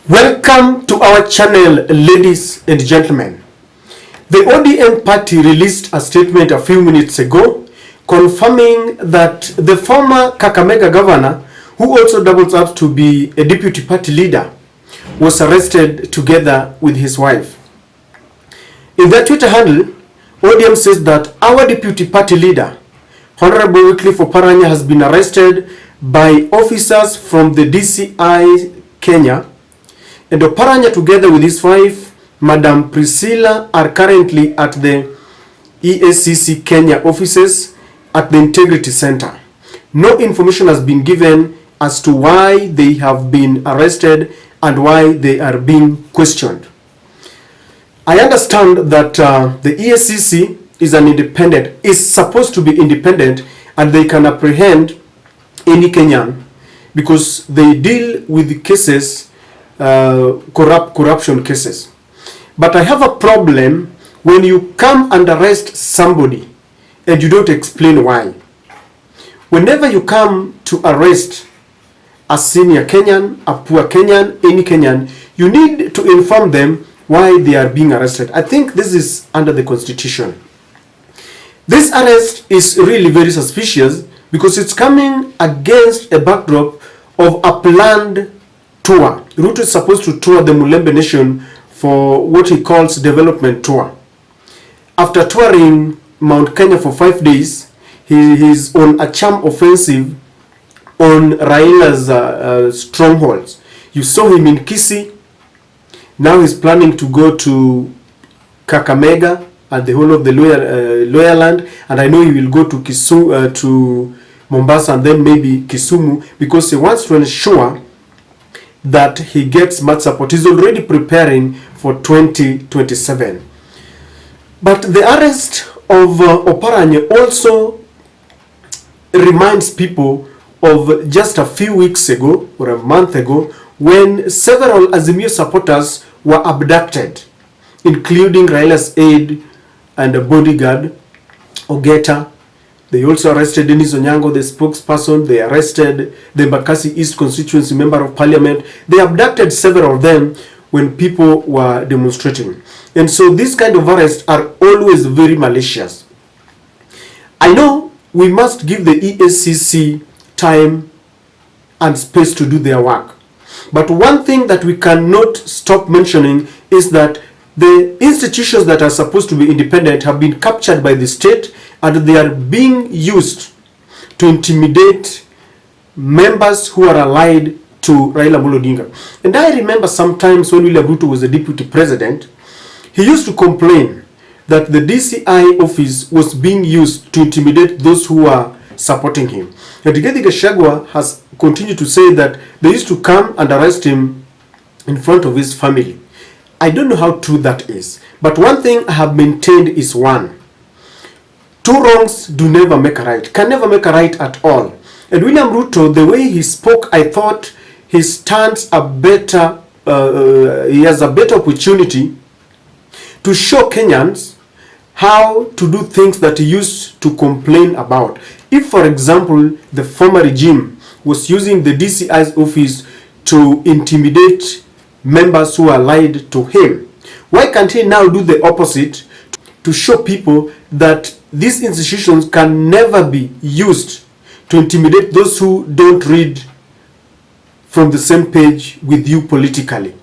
Welcome to our channel, ladies and gentlemen. The ODM party released a statement a few minutes ago confirming that the former Kakamega governor, who also doubles up to be a deputy party leader, was arrested together with his wife. In their Twitter handle, ODM says that our deputy party leader, Honorable Wycliffe Oparanya, has been arrested by officers from the DCI Kenya, and Oparanya together with his wife, Madam Priscilla, are currently at the EACC Kenya offices at the Integrity Center. No information has been given as to why they have been arrested and why they are being questioned. I understand that the EACC is supposed to be independent, and they can apprehend any Kenyan because they deal with cases, corruption cases. But I have a problem when you come and arrest somebody and you don't explain why. Whenever you come to arrest a senior Kenyan, a poor Kenyan, any Kenyan, you need to inform them why they are being arrested. I think this is under the Constitution. This arrest is really very suspicious because it's coming against a backdrop of a planned tour. Ruto is supposed to tour the Mulembe Nation for what he calls development tour. After touring Mount Kenya for 5 days, he is on a charm offensive on Raila's strongholds. You saw him in Kisii. Now he's planning to go to Kakamega and the whole of the lower land, and I know he will go to to Mombasa and then maybe Kisumu because he wants to ensure that he gets much support. He's already preparing for 2027. But the arrest of Oparanya also reminds people of just a few weeks ago or a month ago when several Azimio supporters were abducted, including Raila's aide and a bodyguard, Ogeta. They also arrested Denis Onyango, the spokesperson. They arrested the Mbakasi East constituency member of parliament. They abducted several of them when people were demonstrating. And so these kind of arrests are always very malicious. I know we must give the EACC time and space to do their work. But one thing that we cannot stop mentioning is that the institutions that are supposed to be independent have been captured by the state, and they are being used to intimidate members who are allied to Raila Amolo Odinga. And I remember sometimes when William Ruto was the deputy president, he used to complain that the DCI office was being used to intimidate those who are supporting him. And Rigathi Gachagua has continued to say that they used to come and arrest him in front of his family. I don't know how true that is. But one thing I have maintained is one. Two wrongs do never make a right, can never make a right at all. And William Ruto, the way he spoke, I thought he stands a better, he has a better opportunity to show Kenyans how to do things that he used to complain about. If, for example, the former regime was using the DCI's office to intimidate members who are allied to him, why can't he now do the opposite to show people that these institutions can never be used to intimidate those who don't read from the same page with you politically?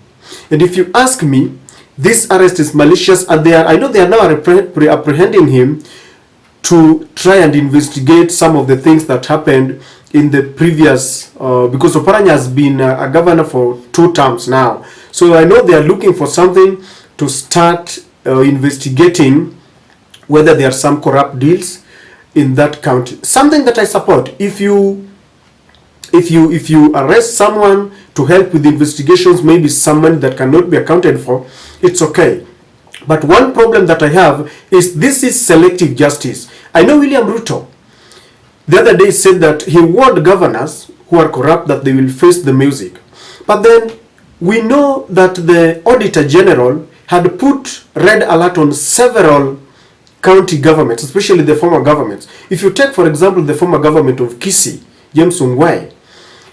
And if you ask me, this arrest is malicious, and I know they are now apprehending him to try and investigate some of the things that happened in the previous, because Oparanya has been a governor for 2 terms now. So I know they are looking for something to start investigating whether there are some corrupt deals in that county. Something that I support. If you arrest someone to help with investigations, maybe someone that cannot be accounted for, it's okay. But one problem that I have is this is selective justice. I know William Ruto the other day said that he warned governors who are corrupt that they will face the music. But then we know that the Auditor General had put red alert on several county governments, especially the former governments. If you take, for example, the former government of Kisii, James Ongwae,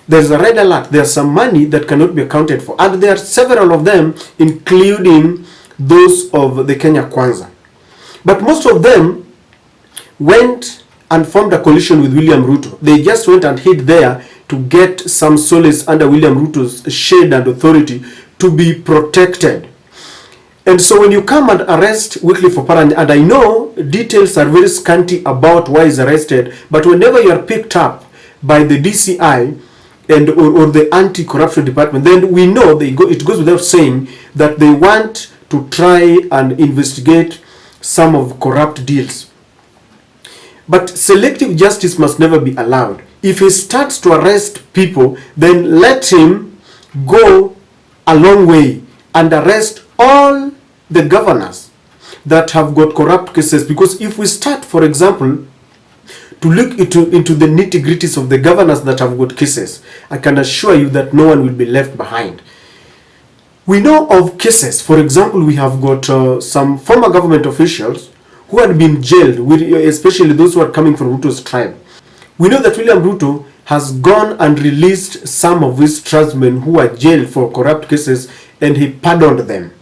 there's a red alert. There's some money that cannot be accounted for. And there are several of them, including those of the Kenya Kwanza. But most of them went and formed a coalition with William Ruto. They just went and hid there to get some solace under William Ruto's shade and authority to be protected. And so when you come and arrest Wycliffe Oparanya, and I know details are very scanty about why he's arrested, but whenever you are picked up by the DCI and or the anti-corruption department, then we know it goes without saying that they want to try and investigate some of corrupt deals. But selective justice must never be allowed. If he starts to arrest people, then let him go a long way and arrest all the governors that have got corrupt cases. Because if we start, for example, to look into the nitty-gritties of the governors that have got cases, I can assure you that no one will be left behind. We know of cases, for example, we have got some former government officials who had been jailed, especially those who are coming from Ruto's tribe. We know that William Ruto has gone and released some of his tribesmen who are jailed for corrupt cases, and he pardoned them.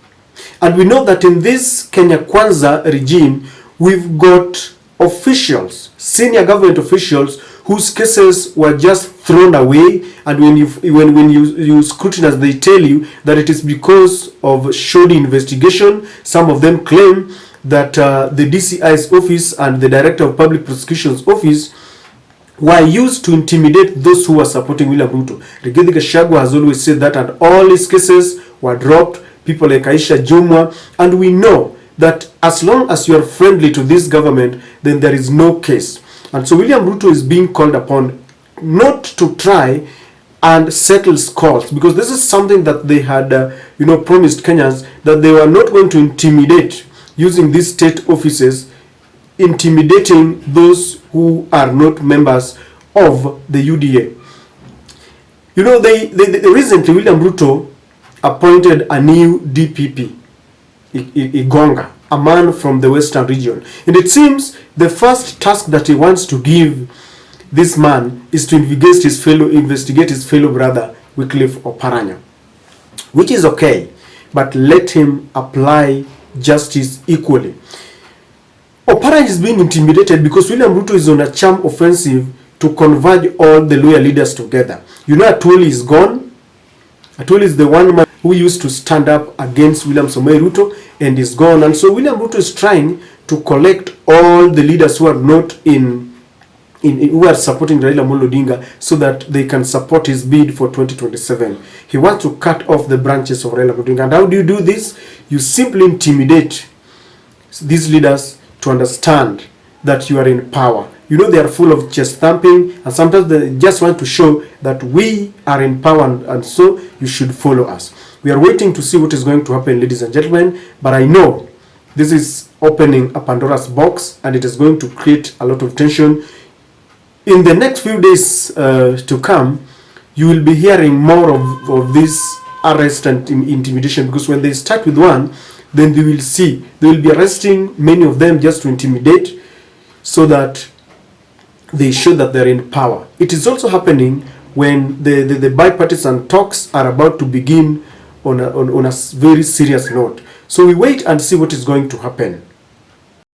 And we know that in this Kenya Kwanza regime, we've got officials, senior government officials, whose cases were just thrown away, and when you scrutinize, they tell you that it is because of shoddy investigation. Some of them claim that the DCI's office and the Director of Public Prosecution's office were used to intimidate those who were supporting William Ruto. Rigathi Gachagua has always said that, and all his cases were dropped. People like Aisha Jumwa, and we know that as long as you are friendly to this government, then there is no case. And so William Ruto is being called upon not to try and settle scores, because this is something that they had promised Kenyans, that they were not going to intimidate using these state offices, intimidating those who are not members of the UDA. You know, they recently, William Ruto appointed a new DPP, Igonga, a man from the Western region. And it seems the first task that he wants to give this man is to investigate his fellow brother, Wycliffe Oparanya, which is okay, but let him apply justice equally. Oparanya is being intimidated because William Ruto is on a charm offensive to converge all the loyal leaders together. You know, Atwoli is gone. Atwoli is the one man who used to stand up against William Samoei Ruto and is gone. And so William Ruto is trying to collect all the leaders who are not who are supporting Raila Amolo Odinga, so that they can support his bid for 2027. He wants to cut off the branches of Raila Amolo Odinga. And how do you do this? You simply intimidate these leaders to understand that you are in power. You know, they are full of chest thumping, and sometimes they just want to show that we are in power, and so you should follow us. We are waiting to see what is going to happen, ladies and gentlemen, but I know this is opening a Pandora's box, and it is going to create a lot of tension. In the next few days to come, you will be hearing more of this arrest and intimidation, because when they start with one, then they will see, they will be arresting many of them just to intimidate, so that they show that they're in power. It is also happening when the bipartisan talks are about to begin on a very serious note. So we wait and see what is going to happen.